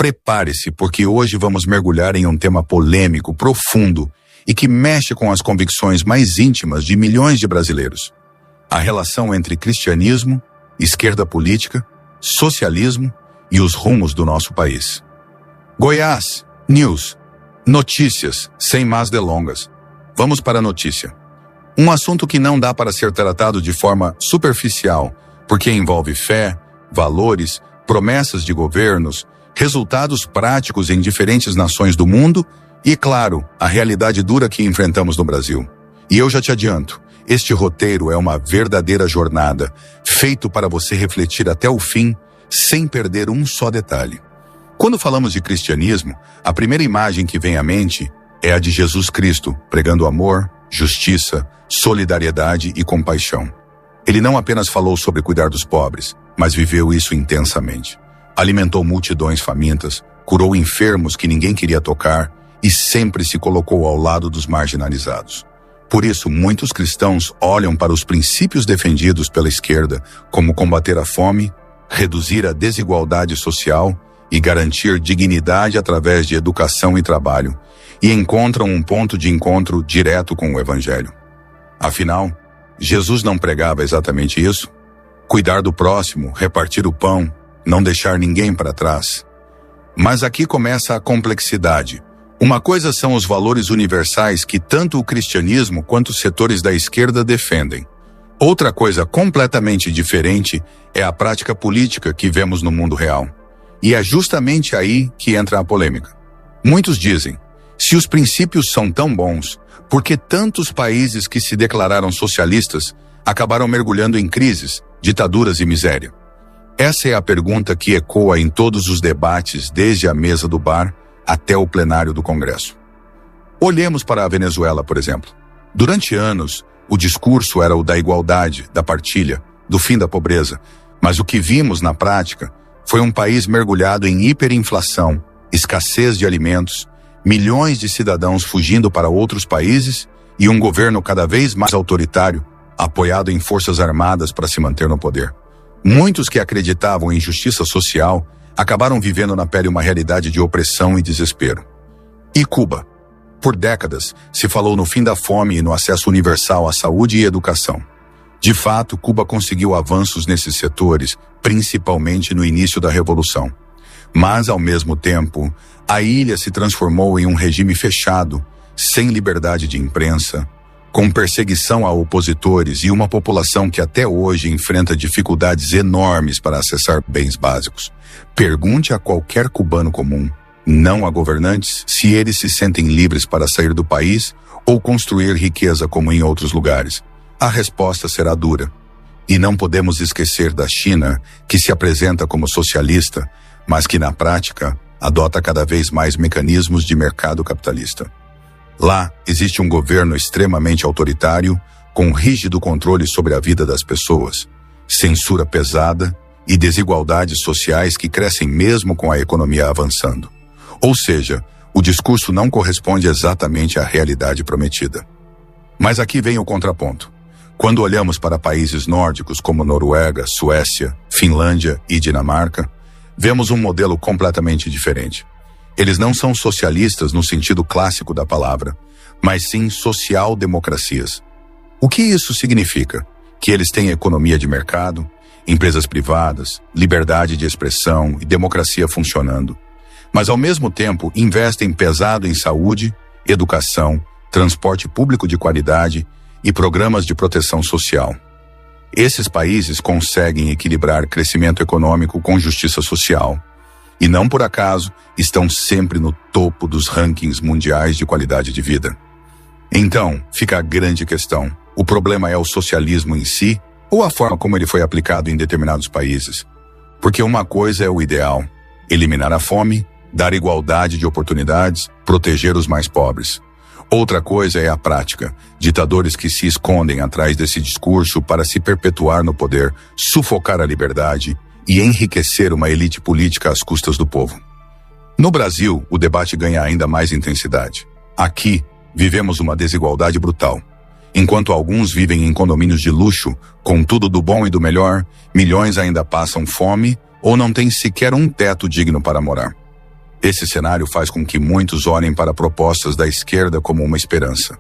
Prepare-se, porque hoje vamos mergulhar em um tema polêmico, profundo e que mexe com as convicções mais íntimas de milhões de brasileiros. A relação entre cristianismo, esquerda política, socialismo e os rumos do nosso país. Goiás News. Notícias, sem mais delongas. Vamos para a notícia. Um assunto que não dá para ser tratado de forma superficial, porque envolve fé, valores, promessas de governos, resultados práticos em diferentes nações do mundo e, claro, a realidade dura que enfrentamos no Brasil. E eu já te adianto, este roteiro é uma verdadeira jornada, feito para você refletir até o fim, sem perder um só detalhe. Quando falamos de cristianismo, a primeira imagem que vem à mente é a de Jesus Cristo, pregando amor, justiça, solidariedade e compaixão. Ele não apenas falou sobre cuidar dos pobres, mas viveu isso intensamente. Alimentou multidões famintas, curou enfermos que ninguém queria tocar e sempre se colocou ao lado dos marginalizados. Por isso, muitos cristãos olham para os princípios defendidos pela esquerda, como combater a fome, reduzir a desigualdade social e garantir dignidade através de educação e trabalho, e encontram um ponto de encontro direto com o Evangelho. Afinal, Jesus não pregava exatamente isso? Cuidar do próximo, repartir o pão, não deixar ninguém para trás. Mas aqui começa a complexidade. Uma coisa são os valores universais que tanto o cristianismo quanto os setores da esquerda defendem. Outra coisa completamente diferente é a prática política que vemos no mundo real. E é justamente aí que entra a polêmica. Muitos dizem, se os princípios são tão bons, por que tantos países que se declararam socialistas acabaram mergulhando em crises, ditaduras e miséria? Essa é a pergunta que ecoa em todos os debates, desde a mesa do bar até o plenário do Congresso. Olhemos para a Venezuela, por exemplo. Durante anos, o discurso era o da igualdade, da partilha, do fim da pobreza, mas o que vimos na prática foi um país mergulhado em hiperinflação, escassez de alimentos, milhões de cidadãos fugindo para outros países e um governo cada vez mais autoritário, apoiado em forças armadas para se manter no poder. Muitos que acreditavam em justiça social acabaram vivendo na pele uma realidade de opressão e desespero. E Cuba? Por décadas, se falou no fim da fome e no acesso universal à saúde e educação. De fato, Cuba conseguiu avanços nesses setores, principalmente no início da Revolução. Mas, ao mesmo tempo, a ilha se transformou em um regime fechado, sem liberdade de imprensa, com perseguição a opositores e uma população que até hoje enfrenta dificuldades enormes para acessar bens básicos. Pergunte a qualquer cubano comum, não a governantes, se eles se sentem livres para sair do país ou construir riqueza como em outros lugares. A resposta será dura. E não podemos esquecer da China, que se apresenta como socialista, mas que na prática adota cada vez mais mecanismos de mercado capitalista. Lá existe um governo extremamente autoritário, com rígido controle sobre a vida das pessoas, censura pesada e desigualdades sociais que crescem mesmo com a economia avançando. Ou seja, o discurso não corresponde exatamente à realidade prometida. Mas aqui vem o contraponto. Quando olhamos para países nórdicos como Noruega, Suécia, Finlândia e Dinamarca, vemos um modelo completamente diferente. Eles não são socialistas no sentido clássico da palavra, mas sim social-democracias. O que isso significa? Que eles têm economia de mercado, empresas privadas, liberdade de expressão e democracia funcionando. Mas, ao mesmo tempo, investem pesado em saúde, educação, transporte público de qualidade e programas de proteção social. Esses países conseguem equilibrar crescimento econômico com justiça social. E não por acaso estão sempre no topo dos rankings mundiais de qualidade de vida. Então, fica a grande questão. O problema é o socialismo em si ou a forma como ele foi aplicado em determinados países? Porque uma coisa é o ideal: eliminar a fome, dar igualdade de oportunidades, proteger os mais pobres. Outra coisa é a prática: ditadores que se escondem atrás desse discurso para se perpetuar no poder, sufocar a liberdade e enriquecer uma elite política às custas do povo. No Brasil, o debate ganha ainda mais intensidade. Aqui, vivemos uma desigualdade brutal. Enquanto alguns vivem em condomínios de luxo, com tudo do bom e do melhor, milhões ainda passam fome ou não têm sequer um teto digno para morar. Esse cenário faz com que muitos olhem para propostas da esquerda como uma esperança.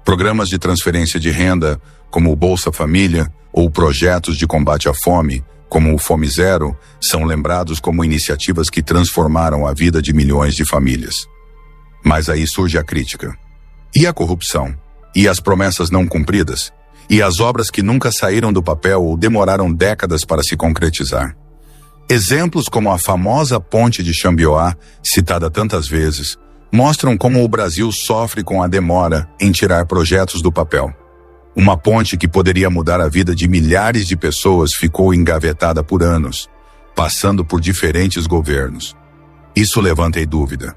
Programas de transferência de renda, como o Bolsa Família, ou projetos de combate à fome, como o Fome Zero, são lembrados como iniciativas que transformaram a vida de milhões de famílias. Mas aí surge a crítica. E a corrupção? E as promessas não cumpridas? E as obras que nunca saíram do papel ou demoraram décadas para se concretizar? Exemplos como a famosa Ponte de Xambioá, citada tantas vezes, mostram como o Brasil sofre com a demora em tirar projetos do papel. Uma ponte que poderia mudar a vida de milhares de pessoas ficou engavetada por anos, passando por diferentes governos. Isso levanta a dúvida.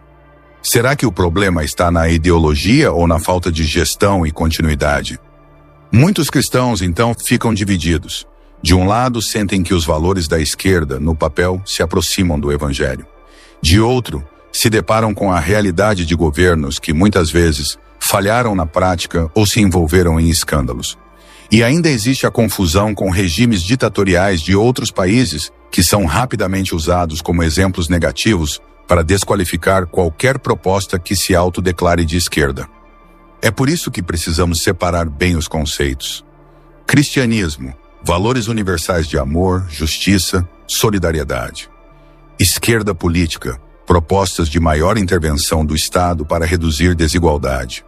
Será que o problema está na ideologia ou na falta de gestão e continuidade? Muitos cristãos, então, ficam divididos. De um lado, sentem que os valores da esquerda, no papel, se aproximam do evangelho. De outro, se deparam com a realidade de governos que, muitas vezes, falharam na prática ou se envolveram em escândalos. E ainda existe a confusão com regimes ditatoriais de outros países que são rapidamente usados como exemplos negativos para desqualificar qualquer proposta que se autodeclare de esquerda. É por isso que precisamos separar bem os conceitos. Cristianismo, valores universais de amor, justiça, solidariedade. Esquerda política, propostas de maior intervenção do Estado para reduzir desigualdade.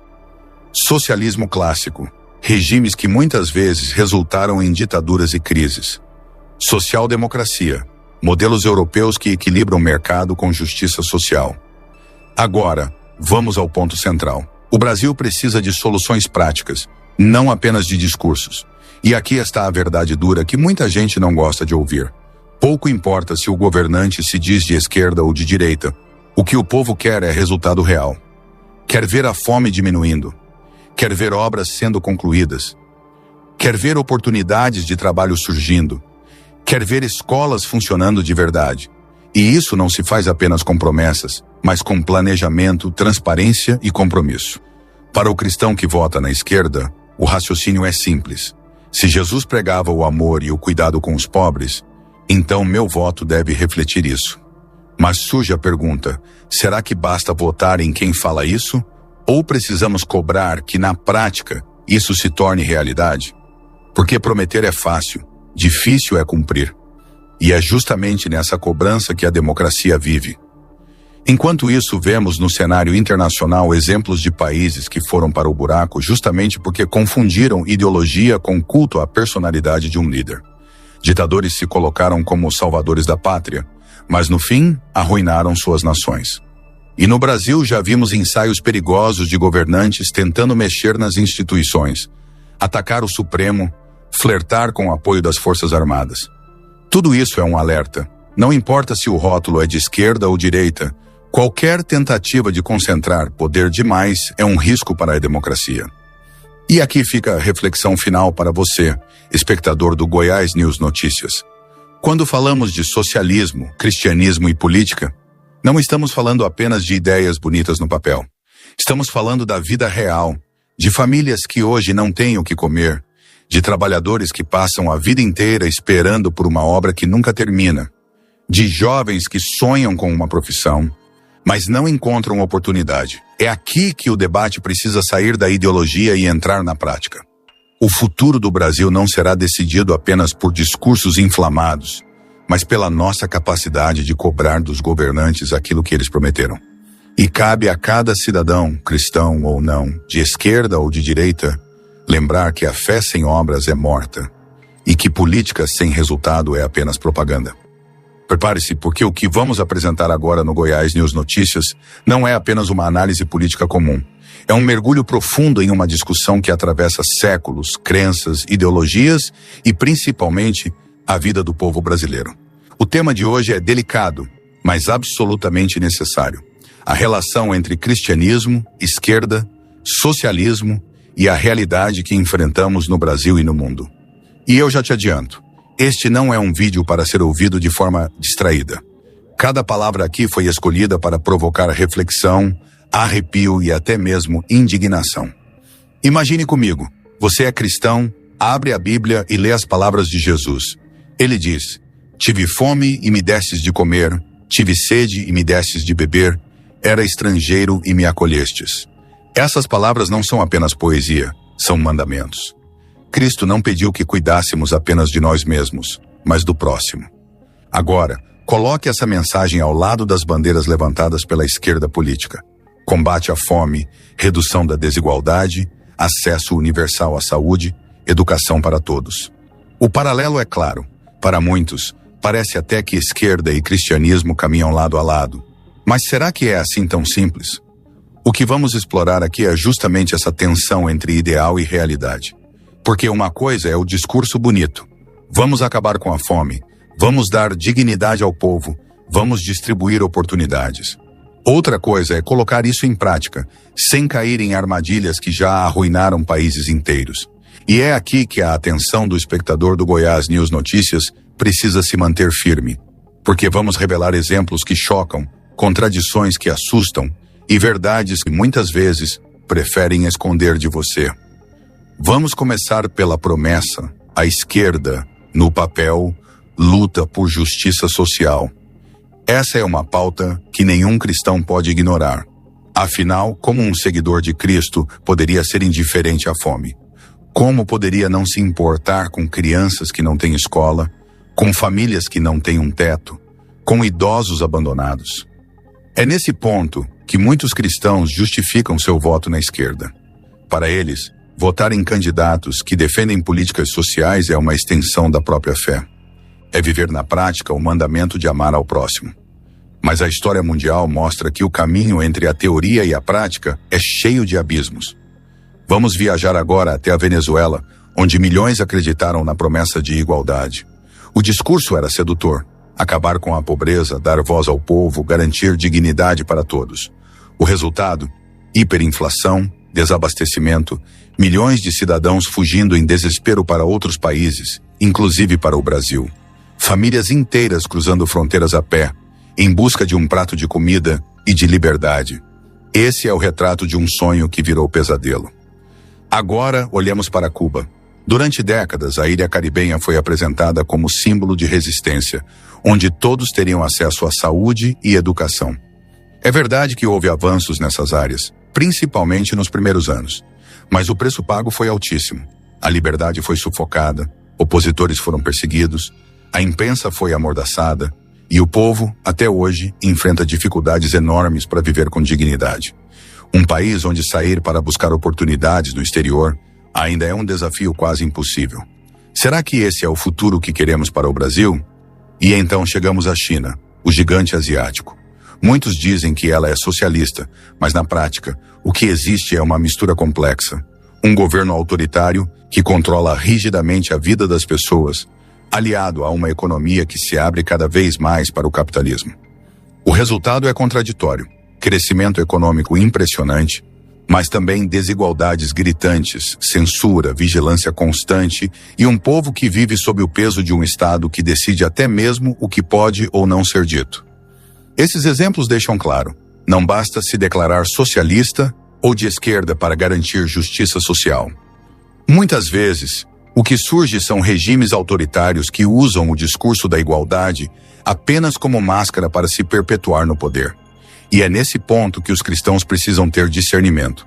Socialismo clássico, regimes que muitas vezes resultaram em ditaduras e crises. Social-democracia, modelos europeus que equilibram o mercado com justiça social. Agora, vamos ao ponto central. O Brasil precisa de soluções práticas, não apenas de discursos. E aqui está a verdade dura que muita gente não gosta de ouvir. Pouco importa se o governante se diz de esquerda ou de direita. O que o povo quer é resultado real. Quer ver a fome diminuindo. Quer ver obras sendo concluídas. Quer ver oportunidades de trabalho surgindo. Quer ver escolas funcionando de verdade. E isso não se faz apenas com promessas, mas com planejamento, transparência e compromisso. Para o cristão que vota na esquerda, o raciocínio é simples. Se Jesus pregava o amor e o cuidado com os pobres, então meu voto deve refletir isso. Mas surge a pergunta, será que basta votar em quem fala isso? Ou precisamos cobrar que, na prática, isso se torne realidade? Porque prometer é fácil, difícil é cumprir. E é justamente nessa cobrança que a democracia vive. Enquanto isso, vemos no cenário internacional exemplos de países que foram para o buraco justamente porque confundiram ideologia com culto à personalidade de um líder. Ditadores se colocaram como salvadores da pátria, mas no fim, arruinaram suas nações. E no Brasil já vimos ensaios perigosos de governantes tentando mexer nas instituições, atacar o Supremo, flertar com o apoio das Forças Armadas. Tudo isso é um alerta. Não importa se o rótulo é de esquerda ou direita, qualquer tentativa de concentrar poder demais é um risco para a democracia. E aqui fica a reflexão final para você, espectador do Goiás News Notícias. Quando falamos de socialismo, cristianismo e política, não estamos falando apenas de ideias bonitas no papel. Estamos falando da vida real, de famílias que hoje não têm o que comer, de trabalhadores que passam a vida inteira esperando por uma obra que nunca termina, de jovens que sonham com uma profissão, mas não encontram oportunidade. É aqui que o debate precisa sair da ideologia e entrar na prática. O futuro do Brasil não será decidido apenas por discursos inflamados, mas pela nossa capacidade de cobrar dos governantes aquilo que eles prometeram. E cabe a cada cidadão, cristão ou não, de esquerda ou de direita, lembrar que a fé sem obras é morta e que política sem resultado é apenas propaganda. Prepare-se, porque o que vamos apresentar agora no Goiás News Notícias não é apenas uma análise política comum. É um mergulho profundo em uma discussão que atravessa séculos, crenças, ideologias e, principalmente, a vida do povo brasileiro. O tema de hoje é delicado, mas absolutamente necessário. A relação entre cristianismo, esquerda, socialismo e a realidade que enfrentamos no Brasil e no mundo. E eu já te adianto, este não é um vídeo para ser ouvido de forma distraída. Cada palavra aqui foi escolhida para provocar reflexão, arrepio e até mesmo indignação. Imagine comigo, você é cristão, abre a Bíblia e lê as palavras de Jesus. Ele diz: "Tive fome e me destes de comer, Tive sede e me destes de beber, era estrangeiro e me acolhestes. Essas palavras não são apenas poesia, são mandamentos. Cristo não pediu que cuidássemos apenas de nós mesmos, mas do próximo. Agora, coloque essa mensagem ao lado das bandeiras levantadas pela esquerda política. Combate à fome, redução da desigualdade, acesso universal à saúde, educação para todos. O paralelo é claro. Para muitos, parece até que esquerda e cristianismo caminham lado a lado. Mas será que é assim tão simples? O que vamos explorar aqui é justamente essa tensão entre ideal e realidade. Porque uma coisa é o discurso bonito. Vamos acabar com a fome. Vamos dar dignidade ao povo. Vamos distribuir oportunidades. Outra coisa é colocar isso em prática, sem cair em armadilhas que já arruinaram países inteiros. E é aqui que a atenção do espectador do Goiás News Notícias precisa se manter firme. Porque vamos revelar exemplos que chocam, contradições que assustam e verdades que muitas vezes preferem esconder de você. Vamos começar pela promessa. A esquerda, no papel, luta por justiça social. Essa é uma pauta que nenhum cristão pode ignorar. Afinal, como um seguidor de Cristo poderia ser indiferente à fome? Como poderia não se importar com crianças que não têm escola, com famílias que não têm um teto, com idosos abandonados? É nesse ponto que muitos cristãos justificam seu voto na esquerda. Para eles, votar em candidatos que defendem políticas sociais é uma extensão da própria fé. É viver na prática o mandamento de amar ao próximo. Mas a história mundial mostra que o caminho entre a teoria e a prática é cheio de abismos. Vamos viajar agora até a Venezuela, onde milhões acreditaram na promessa de igualdade. O discurso era sedutor: acabar com a pobreza, dar voz ao povo, garantir dignidade para todos. O resultado? Hiperinflação, desabastecimento, milhões de cidadãos fugindo em desespero para outros países, inclusive para o Brasil. Famílias inteiras cruzando fronteiras a pé, em busca de um prato de comida e de liberdade. Esse é o retrato de um sonho que virou pesadelo. Agora, olhemos para Cuba. Durante décadas, a ilha caribenha foi apresentada como símbolo de resistência, onde todos teriam acesso à saúde e educação. É verdade que houve avanços nessas áreas, principalmente nos primeiros anos. Mas o preço pago foi altíssimo. A liberdade foi sufocada, opositores foram perseguidos, a imprensa foi amordaçada, e o povo, até hoje, enfrenta dificuldades enormes para viver com dignidade. Um país onde sair para buscar oportunidades no exterior ainda é um desafio quase impossível. Será que esse é o futuro que queremos para o Brasil? E então chegamos à China, o gigante asiático. Muitos dizem que ela é socialista, mas na prática, o que existe é uma mistura complexa. Um governo autoritário que controla rigidamente a vida das pessoas, aliado a uma economia que se abre cada vez mais para o capitalismo. O resultado é contraditório: crescimento econômico impressionante, mas também desigualdades gritantes, censura, vigilância constante e um povo que vive sob o peso de um Estado que decide até mesmo o que pode ou não ser dito. Esses exemplos deixam claro: não basta se declarar socialista ou de esquerda para garantir justiça social. Muitas vezes, o que surge são regimes autoritários que usam o discurso da igualdade apenas como máscara para se perpetuar no poder. E é nesse ponto que os cristãos precisam ter discernimento.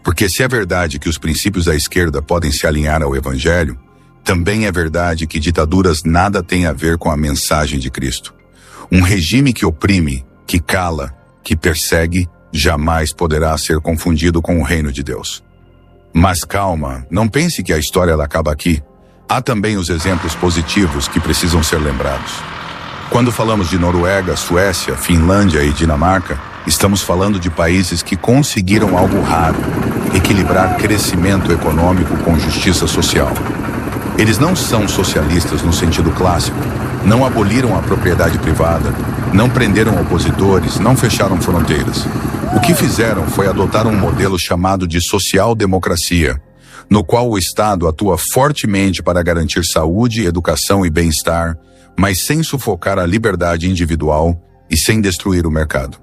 Porque se é verdade que os princípios da esquerda podem se alinhar ao Evangelho, também é verdade que ditaduras nada têm a ver com a mensagem de Cristo. Um regime que oprime, que cala, que persegue, jamais poderá ser confundido com o reino de Deus. Mas calma, não pense que a história acaba aqui. Há também os exemplos positivos que precisam ser lembrados. Quando falamos de Noruega, Suécia, Finlândia e Dinamarca, estamos falando de países que conseguiram algo raro: equilibrar crescimento econômico com justiça social. Eles não são socialistas no sentido clássico, não aboliram a propriedade privada, não prenderam opositores, não fecharam fronteiras. O que fizeram foi adotar um modelo chamado de social-democracia, no qual o Estado atua fortemente para garantir saúde, educação e bem-estar, mas sem sufocar a liberdade individual e sem destruir o mercado.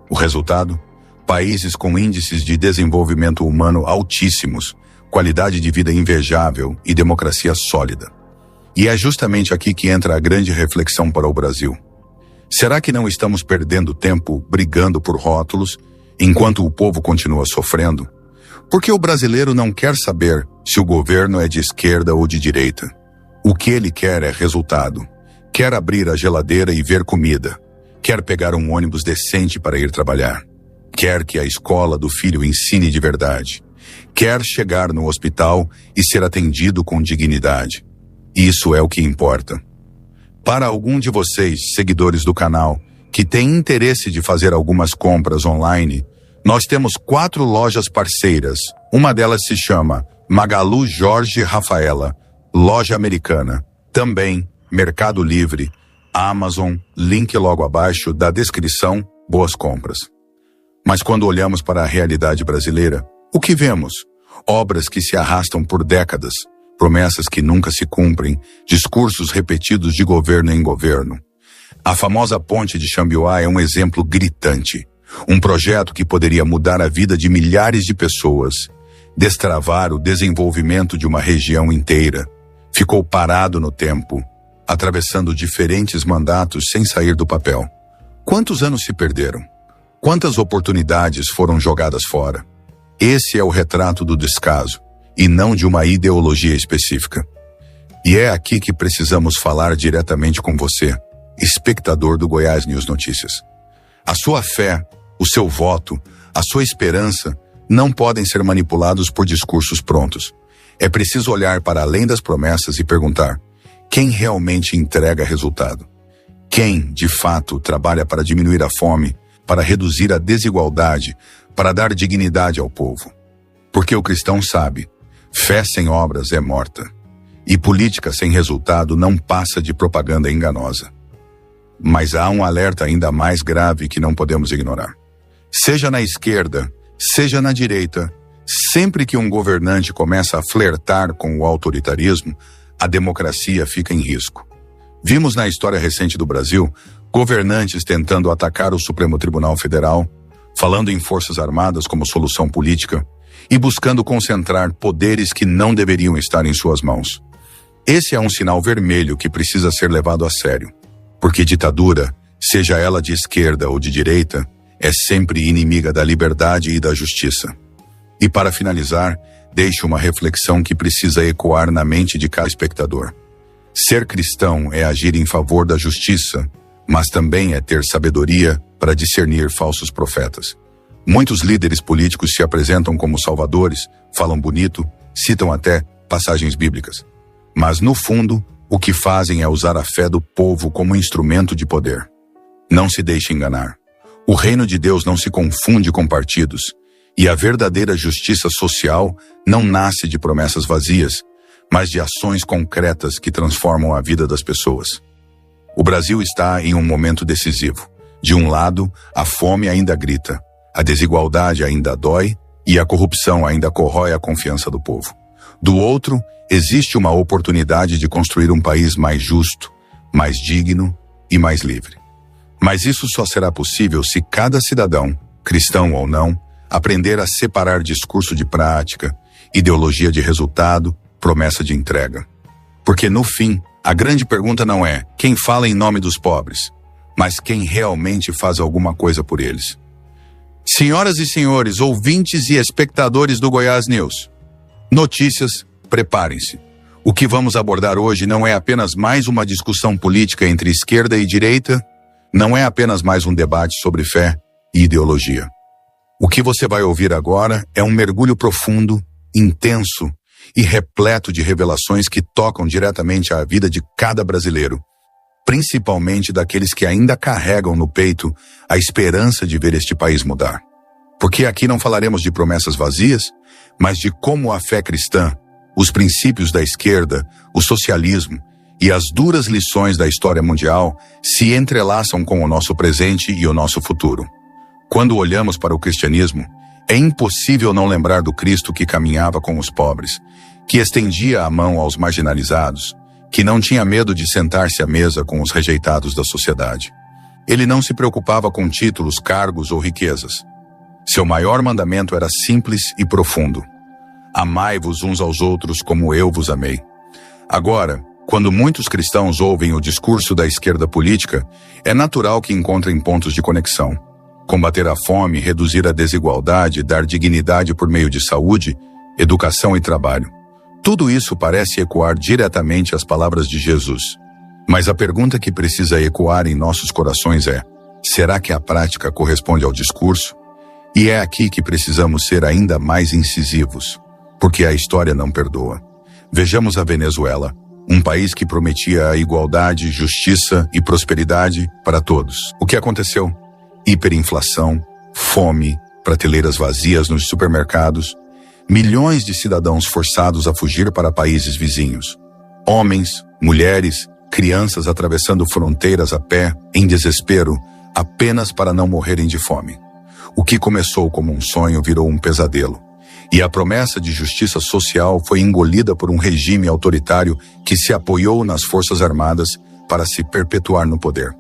O resultado? Países com índices de desenvolvimento humano altíssimos, qualidade de vida invejável e democracia sólida. E é justamente aqui que entra a grande reflexão para o Brasil. Será que não estamos perdendo tempo brigando por rótulos, enquanto o povo continua sofrendo? Porque o brasileiro não quer saber se o governo é de esquerda ou de direita. O que ele quer é resultado. Quer abrir a geladeira e ver comida. Quer pegar um ônibus decente para ir trabalhar. Quer que a escola do filho ensine de verdade. Quer chegar no hospital e ser atendido com dignidade. Isso é o que importa. Para algum de vocês, seguidores do canal, que tem interesse de fazer algumas compras online, nós temos 4 lojas parceiras. Uma delas se chama Magalu Jorge Rafaela, loja americana. Também Mercado Livre, Amazon, link logo abaixo da descrição, boas compras. Mas quando olhamos para a realidade brasileira, o que vemos? Obras que se arrastam por décadas, promessas que nunca se cumprem, discursos repetidos de governo em governo. A famosa ponte de Xambioá é um exemplo gritante. Um projeto que poderia mudar a vida de milhares de pessoas, destravar o desenvolvimento de uma região inteira. Ficou parado no tempo, atravessando diferentes mandatos sem sair do papel. Quantos anos se perderam? Quantas oportunidades foram jogadas fora? Esse é o retrato do descaso, e não de uma ideologia específica. E é aqui que precisamos falar diretamente com você, espectador do Goiás News Notícias. A sua fé, o seu voto, a sua esperança não podem ser manipulados por discursos prontos. É preciso olhar para além das promessas e perguntar: quem realmente entrega resultado? Quem, de fato, trabalha para diminuir a fome, para reduzir a desigualdade, para dar dignidade ao povo? Porque o cristão sabe, fé sem obras é morta. E política sem resultado não passa de propaganda enganosa. Mas há um alerta ainda mais grave que não podemos ignorar. Seja na esquerda, seja na direita, sempre que um governante começa a flertar com o autoritarismo, a democracia fica em risco. Vimos na história recente do Brasil governantes tentando atacar o Supremo Tribunal Federal, falando em Forças Armadas como solução política e buscando concentrar poderes que não deveriam estar em suas mãos. Esse é um sinal vermelho que precisa ser levado a sério, porque ditadura, seja ela de esquerda ou de direita, é sempre inimiga da liberdade e da justiça. E para finalizar, deixo uma reflexão que precisa ecoar na mente de cada espectador. Ser cristão é agir em favor da justiça, mas também é ter sabedoria para discernir falsos profetas. Muitos líderes políticos se apresentam como salvadores, falam bonito, citam até passagens bíblicas. Mas no fundo, o que fazem é usar a fé do povo como instrumento de poder. Não se deixe enganar. O reino de Deus não se confunde com partidos, e a verdadeira justiça social não nasce de promessas vazias, mas de ações concretas que transformam a vida das pessoas. O Brasil está em um momento decisivo. De um lado, a fome ainda grita, a desigualdade ainda dói e a corrupção ainda corrói a confiança do povo. Do outro, existe uma oportunidade de construir um país mais justo, mais digno e mais livre. Mas isso só será possível se cada cidadão, cristão ou não, aprender a separar discurso de prática, ideologia de resultado, promessa de entrega. Porque no fim, a grande pergunta não é quem fala em nome dos pobres, mas quem realmente faz alguma coisa por eles. Senhoras e senhores, ouvintes e espectadores do Goiás News Notícias, preparem-se. O que vamos abordar hoje não é apenas mais uma discussão política entre esquerda e direita, não é apenas mais um debate sobre fé e ideologia. O que você vai ouvir agora é um mergulho profundo, intenso e repleto de revelações que tocam diretamente a vida de cada brasileiro, principalmente daqueles que ainda carregam no peito a esperança de ver este país mudar. Porque aqui não falaremos de promessas vazias, mas de como a fé cristã, os princípios da esquerda, o socialismo e as duras lições da história mundial se entrelaçam com o nosso presente e o nosso futuro. Quando olhamos para o cristianismo, é impossível não lembrar do Cristo que caminhava com os pobres, que estendia a mão aos marginalizados, que não tinha medo de sentar-se à mesa com os rejeitados da sociedade. Ele não se preocupava com títulos, cargos ou riquezas. Seu maior mandamento era simples e profundo: amai-vos uns aos outros como eu vos amei. Agora, Quando muitos cristãos ouvem o discurso da esquerda política, é natural que encontrem pontos de conexão. Combater a fome, reduzir a desigualdade, dar dignidade por meio de saúde, educação e trabalho. Tudo isso parece ecoar diretamente as palavras de Jesus. Mas a pergunta que precisa ecoar em nossos corações é: será que a prática corresponde ao discurso? E é aqui que precisamos ser ainda mais incisivos, porque a história não perdoa. Vejamos a Venezuela, um país que prometia a igualdade, justiça e prosperidade para todos. O que aconteceu? Hiperinflação, fome, prateleiras vazias nos supermercados, milhões de cidadãos forçados a fugir para países vizinhos. Homens, mulheres, crianças atravessando fronteiras a pé, em desespero, apenas para não morrerem de fome. O que começou como um sonho virou um pesadelo. E a promessa de justiça social foi engolida por um regime autoritário que se apoiou nas Forças Armadas para se perpetuar no poder.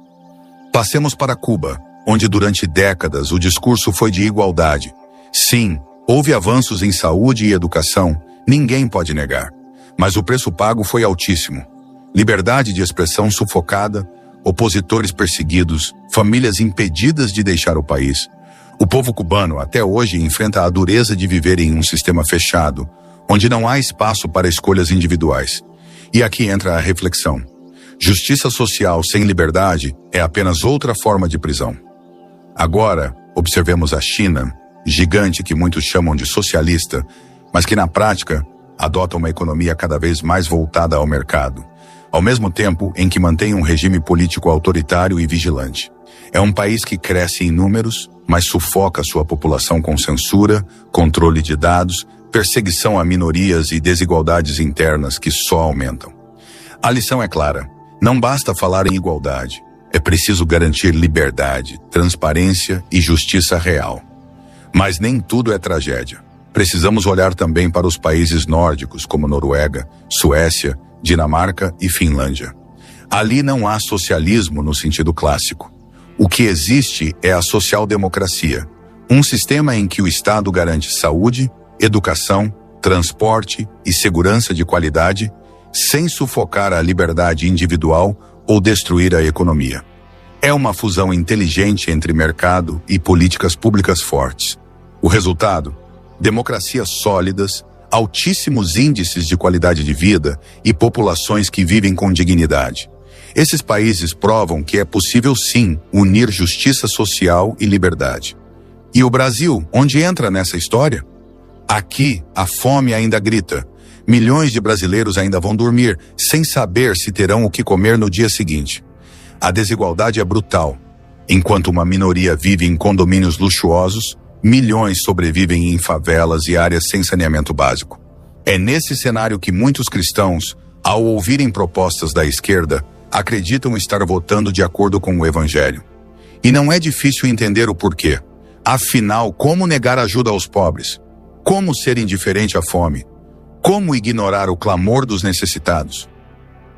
Passemos para Cuba, onde durante décadas o discurso foi de igualdade. Sim, houve avanços em saúde e educação, ninguém pode negar. Mas o preço pago foi altíssimo. Liberdade de expressão sufocada, opositores perseguidos, famílias impedidas de deixar o país. O povo cubano até hoje enfrenta a dureza de viver em um sistema fechado, onde não há espaço para escolhas individuais. E aqui entra a reflexão. Justiça social sem liberdade é apenas outra forma de prisão. Agora, observemos a China, gigante que muitos chamam de socialista, mas que na prática adota uma economia cada vez mais voltada ao mercado, ao mesmo tempo em que mantém um regime político autoritário e vigilante. É um país que cresce em números, mas sufoca sua população com censura, controle de dados, perseguição a minorias e desigualdades internas que só aumentam. A lição é clara: não basta falar em igualdade, é preciso garantir liberdade, transparência e justiça real. Mas nem tudo é tragédia. Precisamos olhar também para os países nórdicos, como Noruega, Suécia, Dinamarca e Finlândia. Ali não há socialismo no sentido clássico. O que existe é a social-democracia, um sistema em que o Estado garante saúde, educação, transporte e segurança de qualidade, sem sufocar a liberdade individual ou destruir a economia. É uma fusão inteligente entre mercado e políticas públicas fortes. O resultado? Democracias sólidas, altíssimos índices de qualidade de vida e populações que vivem com dignidade. Esses países provam que é possível sim unir justiça social e liberdade. E o Brasil, onde entra nessa história? Aqui, a fome ainda grita. Milhões de brasileiros ainda vão dormir, sem saber se terão o que comer no dia seguinte. A desigualdade é brutal. Enquanto uma minoria vive em condomínios luxuosos, milhões sobrevivem em favelas e áreas sem saneamento básico. É nesse cenário que muitos cristãos, ao ouvirem propostas da esquerda, acreditam estar votando de acordo com o Evangelho. E não é difícil entender o porquê. Afinal, como negar ajuda aos pobres? Como ser indiferente à fome? Como ignorar o clamor dos necessitados?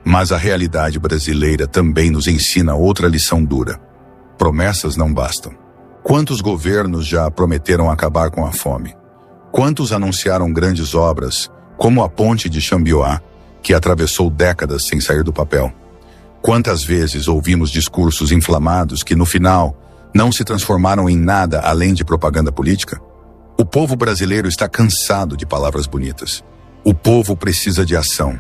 Mas a realidade brasileira também nos ensina outra lição dura. Promessas não bastam. Quantos governos já prometeram acabar com a fome? Quantos anunciaram grandes obras, como a ponte de Xambioá, que atravessou décadas sem sair do papel? Quantas vezes ouvimos discursos inflamados que, no final, não se transformaram em nada além de propaganda política? O povo brasileiro está cansado de palavras bonitas. O povo precisa de ação.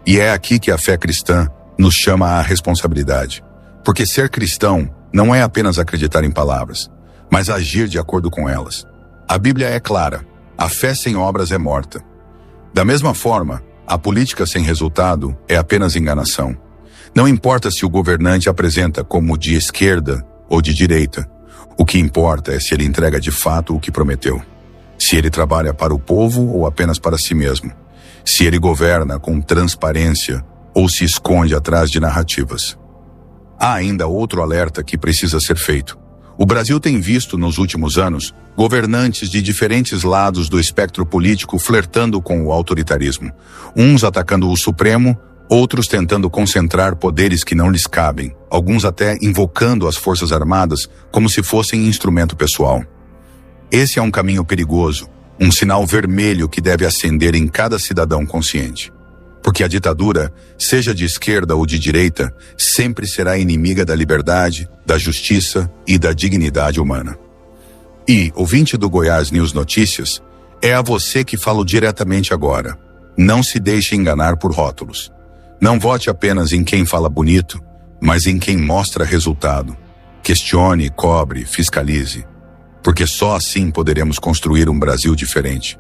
E é aqui que a fé cristã nos chama à responsabilidade. Porque ser cristão não é apenas acreditar em palavras, mas agir de acordo com elas. A Bíblia é clara: a fé sem obras é morta. Da mesma forma, a política sem resultado é apenas enganação. Não importa se o governante apresenta como de esquerda ou de direita. O que importa é se ele entrega de fato o que prometeu. Se ele trabalha para o povo ou apenas para si mesmo. Se ele governa com transparência ou se esconde atrás de narrativas. Há ainda outro alerta que precisa ser feito. O Brasil tem visto nos últimos anos governantes de diferentes lados do espectro político flertando com o autoritarismo. Uns atacando o Supremo, outros tentando concentrar poderes que não lhes cabem, alguns até invocando as Forças Armadas como se fossem instrumento pessoal. Esse é um caminho perigoso, um sinal vermelho que deve acender em cada cidadão consciente. Porque a ditadura, seja de esquerda ou de direita, sempre será inimiga da liberdade, da justiça e da dignidade humana. E, ouvinte do Goiás News Notícias, é a você que falo diretamente agora. Não se deixe enganar por rótulos. Não vote apenas em quem fala bonito, mas em quem mostra resultado. Questione, cobre, fiscalize. Porque só assim poderemos construir um Brasil diferente.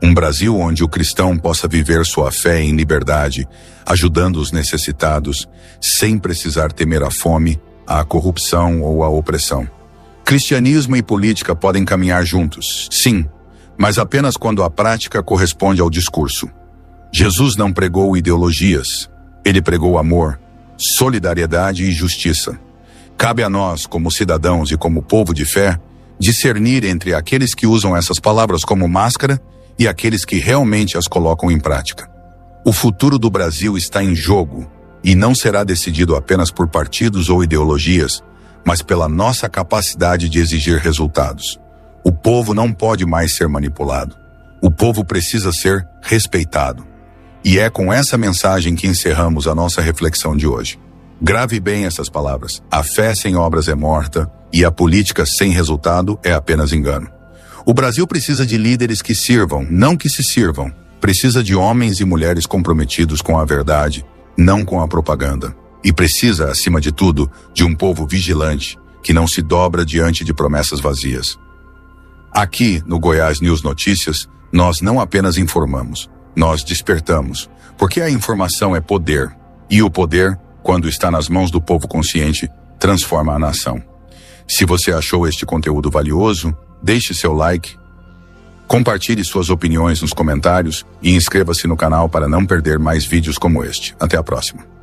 Um Brasil onde o cristão possa viver sua fé em liberdade, ajudando os necessitados, sem precisar temer a fome, a corrupção ou a opressão. Cristianismo e política podem caminhar juntos, sim, mas apenas quando a prática corresponde ao discurso. Jesus não pregou ideologias, ele pregou amor, solidariedade e justiça. Cabe a nós, como cidadãos e como povo de fé, discernir entre aqueles que usam essas palavras como máscara e aqueles que realmente as colocam em prática. O futuro do Brasil está em jogo e não será decidido apenas por partidos ou ideologias, mas pela nossa capacidade de exigir resultados. O povo não pode mais ser manipulado. O povo precisa ser respeitado. E é com essa mensagem que encerramos a nossa reflexão de hoje. Grave bem essas palavras. A fé sem obras é morta e a política sem resultado é apenas engano. O Brasil precisa de líderes que sirvam, não que se sirvam. Precisa de homens e mulheres comprometidos com a verdade, não com a propaganda. E precisa, acima de tudo, de um povo vigilante, que não se dobra diante de promessas vazias. Aqui, no Goiás News Notícias, nós não apenas informamos, nós despertamos, porque a informação é poder. E o poder, quando está nas mãos do povo consciente, transforma a nação. Se você achou este conteúdo valioso, deixe seu like, compartilhe suas opiniões nos comentários e inscreva-se no canal para não perder mais vídeos como este. Até a próxima.